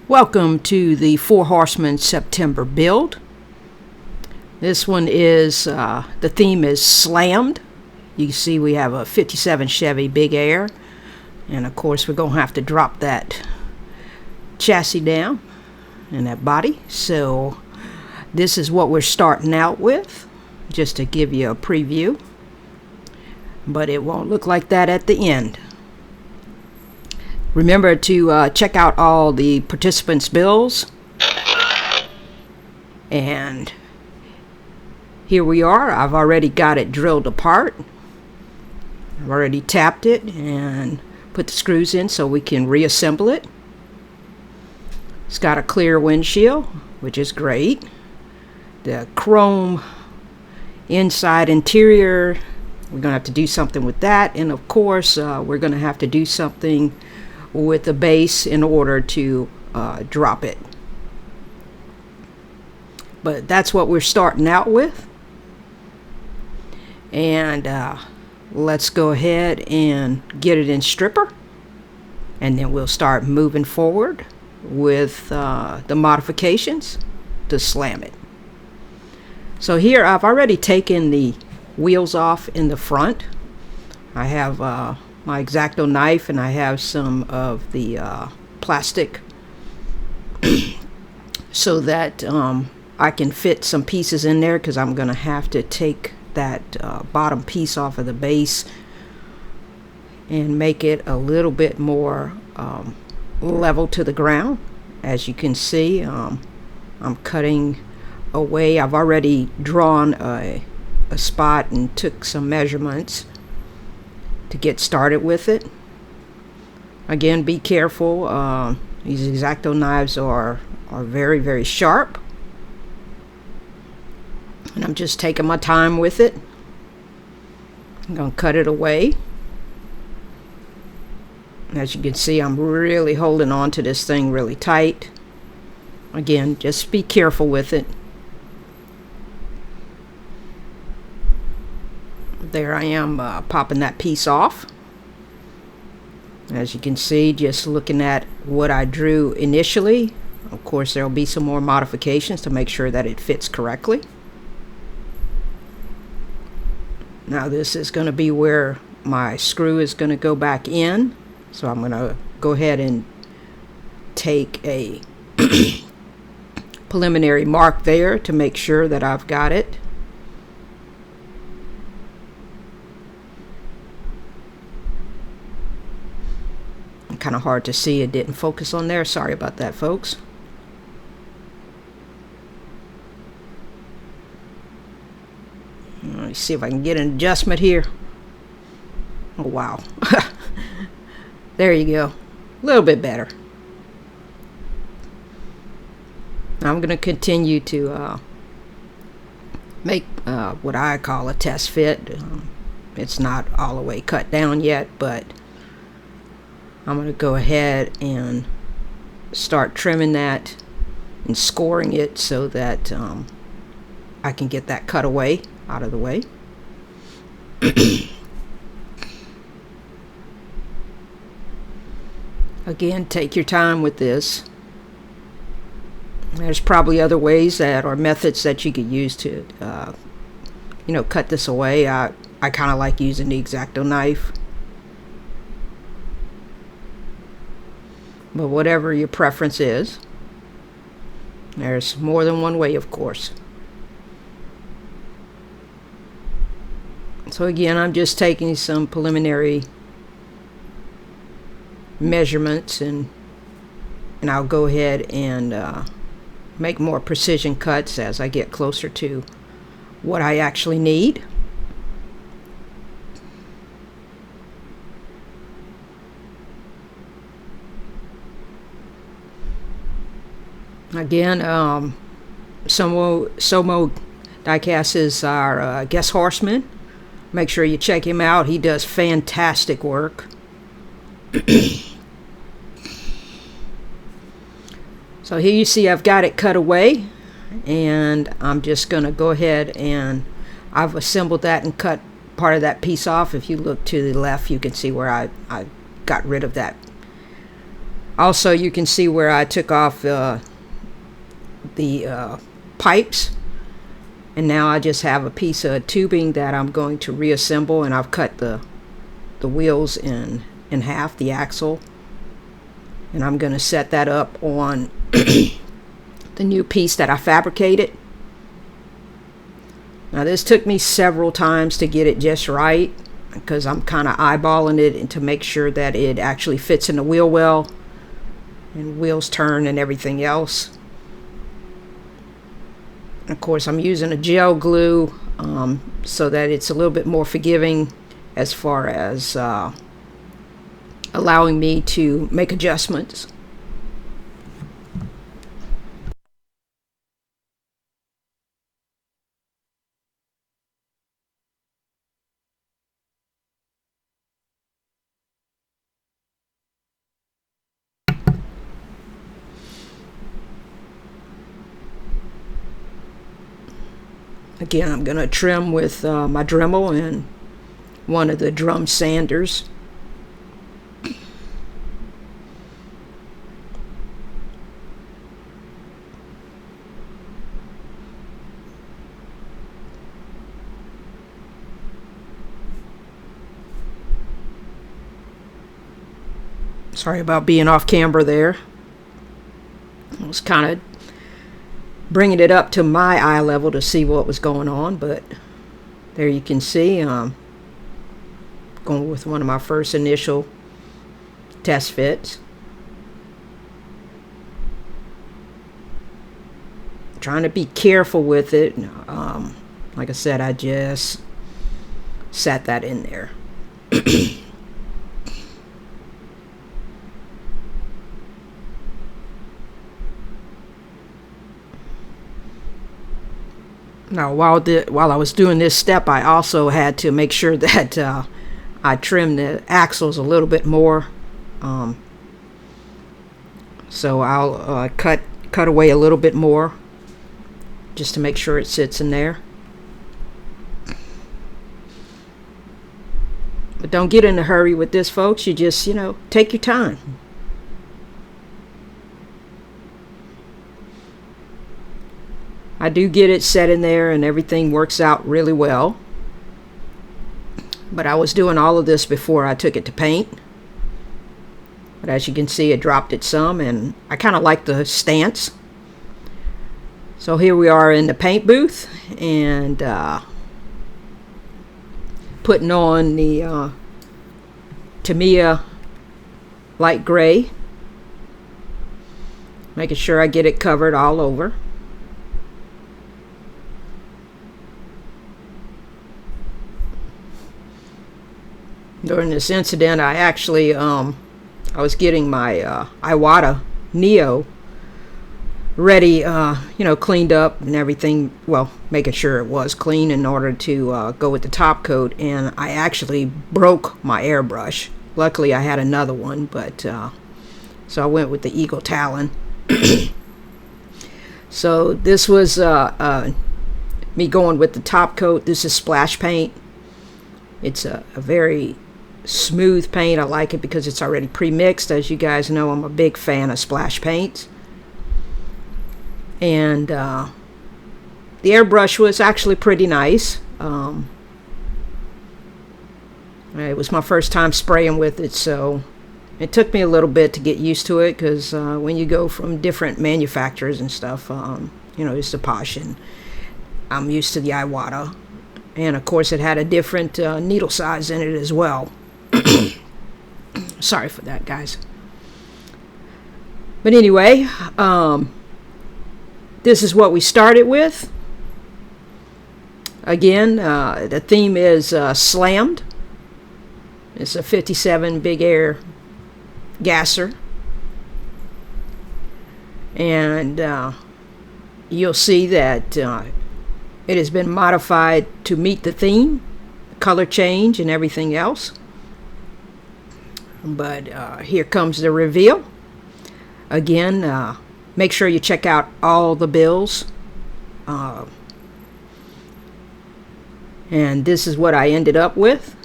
Welcome to the Four Horsemen September build. This one is, the theme is slammed. You can see we have a 57 Chevy Big Air. And of course we're going to have to drop that chassis down and that body. So this is what we're starting out with, just to give you a preview. But it won't look like that at the end. Remember to check out all the participants' bills. And here we are. I've already got it drilled apart. I've already tapped it and put the screws in so we can reassemble it. It's got a clear windshield, which is great. The chrome inside interior, we're going to have to do something with that. And of course, we're going to have to do something with the base in order to drop it. But that's what we're starting out with. And let's go ahead and get it in stripper, and then we'll start moving forward with the modifications to slam it. So here I've already taken the wheels off in the front. I have my X-Acto knife, and I have some of the plastic so that I can fit some pieces in there, because I'm going to have to take that bottom piece off of the base and make it a little bit more level to the ground. As you can see, I'm cutting away. I've already drawn a spot and took some measurements to get started with it. Again, be careful. These X-Acto knives are very, very sharp. And I'm just taking my time with it. I'm going to cut it away. As you can see, I'm really holding on to this thing really tight. Again, just be careful with it. There I am popping that piece off. As you can see, just looking at what I drew initially. Of course, there will be some more modifications to make sure that it fits correctly. Now this is going to be where my screw is going to go back in. So I'm going to go ahead and take a preliminary mark there to make sure that I've got it. Kind of hard to see, it didn't focus on there. Sorry about that, folks. Let me see if I can get an adjustment here. Oh wow. There you go, a little bit better. Now I'm going to continue to make what I call a test fit. It's not all the way cut down yet, but I'm going to go ahead and start trimming that and scoring it so that I can get that cut away out of the way. Again, take your time with this. There's probably other ways that, or methods that you could use to cut this away. I kind of like using the X-Acto knife. But whatever your preference is, there's more than one way, of course. So again, I'm just taking some preliminary measurements, and I'll go ahead and make more precision cuts as I get closer to what I actually need. Again, Somo Diecast is our guest horseman. Make sure you check him out. He does fantastic work. So here you see I've got it cut away, and I'm just going to go ahead and I've assembled that and cut part of that piece off. If you look to the left, you can see where I got rid of that Also, you can see where I took off the pipes, and now I just have a piece of tubing that I'm going to reassemble, and I've cut the wheels in half, the axle, and I'm going to set that up on the new piece that I fabricated. Now this took me several times to get it just right, because I'm kind of eyeballing it and to make sure that it actually fits in the wheel well and wheels turn and everything else. And of course, I'm using a gel glue so that it's a little bit more forgiving as far as allowing me to make adjustments. Again, I'm going to trim with my Dremel and one of the drum sanders. Sorry about being off camera there. I was kind of bringing it up to my eye level to see what was going on, but there you can see going with one of my first initial test fits. Trying to be careful with it. Like I said, I just sat that in there. Now, while I was doing this step, I also had to make sure that I trimmed the axles a little bit more. So I'll cut away a little bit more just to make sure it sits in there. But don't get in a hurry with this, folks. You just, take your time. I do get it set in there and everything works out really well. But I was doing all of this before I took it to paint. But as you can see, it dropped it some, and I kind of like the stance. So here we are in the paint booth, and putting on the Tamiya light gray. Making sure I get it covered all over. During this incident, I actually, I was getting my Iwata Neo ready, cleaned up and everything. Well, making sure it was clean in order to go with the top coat. And I actually broke my airbrush. Luckily, I had another one, but so I went with the Eagle Talon. So this was me going with the top coat. This is splash paint. It's a very smooth paint. I like it because it's already pre-mixed. As you guys know, I'm a big fan of splash paints. And the airbrush was actually pretty nice. It was my first time spraying with it, so it took me a little bit to get used to it, because when you go from different manufacturers and stuff, it's the Posh, and I'm used to the Iwata. And of course it had a different needle size in it as well. Sorry for that, guys. But anyway, this is what we started with. Again, the theme is Slammed. It's a 57 Big Air gasser. And you'll see that it has been modified to meet the theme, color change and everything else. But here comes the reveal. Again, make sure you check out all the bills. And this is what I ended up with.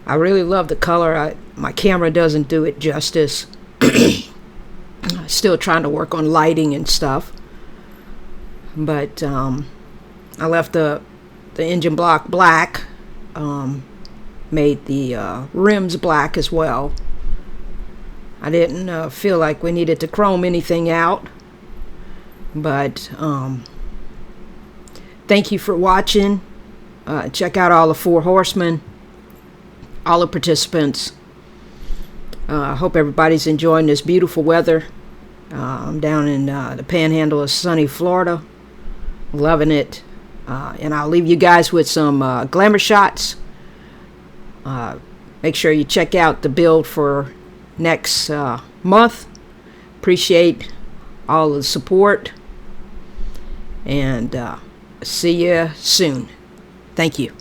I really love the color. My camera doesn't do it justice. Still trying to work on lighting and stuff. But I left the engine block black. Made the rims black as well. I didn't feel like we needed to chrome anything out. But thank you for watching. Check out all the 4 Horsemen, all the participants. I hope everybody's enjoying this beautiful weather. I'm down in the panhandle of sunny Florida. Loving it. And I'll leave you guys with some glamour shots. Make sure you check out the build for next month. Appreciate all the support. And see you soon. Thank you.